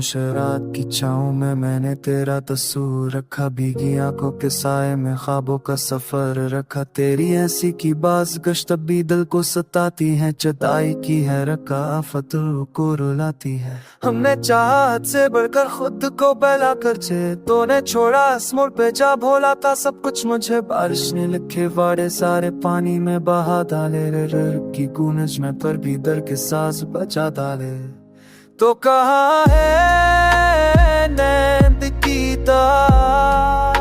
खामोश रात की छाँव में मैंने तेरा तस्वीर रखा, भीगी आंखों के साए में ख्वाबों का सफर रखा। तेरी ऐसी की बाज गश्त भी दिल को सताती है, जुदाई की है रकाफत को रुलाती है। हमने चाहत से बढ़कर खुद को बहला कर जे, तूने छोड़ा इस मोड़ पे जा भोला था सब कुछ मुझे। बारिश ने लिखे वाड़े सारे पानी में बहा डाले, रे की गूंज में पर भी दर के साज बजा डाले। तो कहाँ है नींद की तार,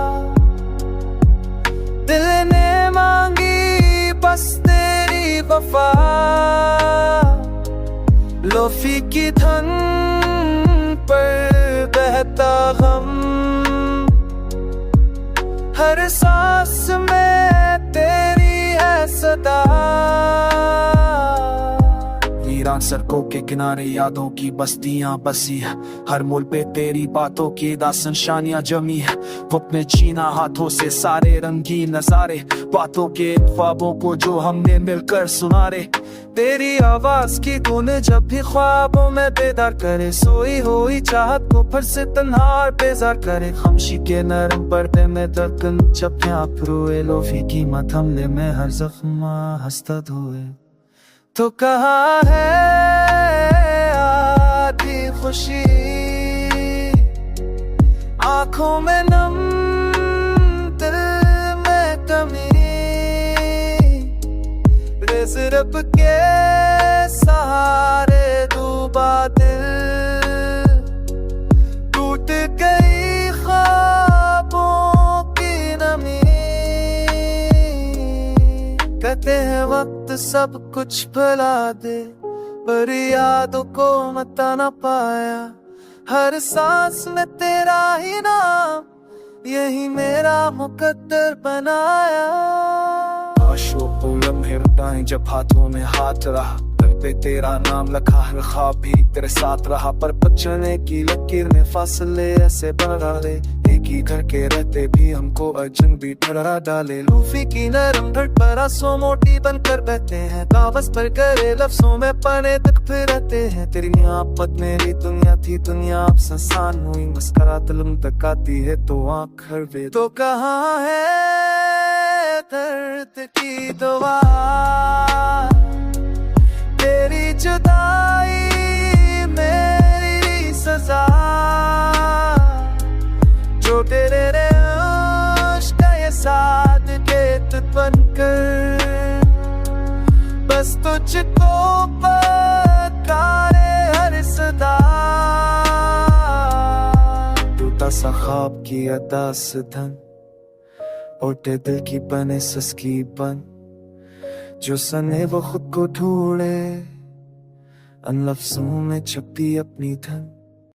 दिल ने मांगी बस तेरी वफा। लोफी की धन पर बहता गम, हर सांस में तेरी है सदा। वीरान सड़कों के किनारे यादों की बस्तियां बसी है, हर मोड़ पे तेरी बातों की दास्तान शानियां जमी है। वक्त में छीना हाथों से सारे रंगीन नजारे, बातों के ख्वाबों को जो हमने मिलकर सुना रे। तेरी आवाज की धुन जब भी ख्वाबों में बेदार करे, सोई हुई चाहत को फिर से तन्हार बेजार करे। खामोशी के नरम पर्दे में धड़कन जब आप रोए, लोफी की मथमले में हर जख्म हंसता धोए। तो कहाँ है आधी खुशी, आंखों में नम दिल में कमी। रब के सहारे डूबा दिल, टूट गई ख्वाबों की नमी। कहते हैं वक्त सब कुछ भुला दे, पर यादों को मता ना पाया। हर सांस में तेरा ही नाम, यही मेरा मुकद्दर बनाया। आशों को लम्हे रुताएं जब हाथों में हाथ रहा, दिल पे तेरा नाम लिखा, हर ख्वाब भी तेरे साथ रहा। पर बचने की लकीर ने फासले ऐसे बढ़ा ले, एक ही घर के रहते भी हमको अजनबी ठहरा डाले। लूफी की नरम धड़ पर आंसू मोटी बनकर बहते हैं, कागज पर करे लफ्जों में पने तक फिर रहते हैं। तेरी नियामत मेरी दुनिया थी, दुनिया अब संसान हुई। मस्करा दिलम तक आती है तो आँख हरवे। तो कहाँ है दर्द की दवा, तेरी जुदाई मेरी सजा। जो तेरे इश्क का ये साथ के बनकर, बस तुझको पुकारे हर सदा। टूटा सा ख्वाब की अदा से धन, उठे दिल की बने सस्की बन। जो सने वो खुद को ढूंढे, अन लफ्जों में छपी अपनी धन।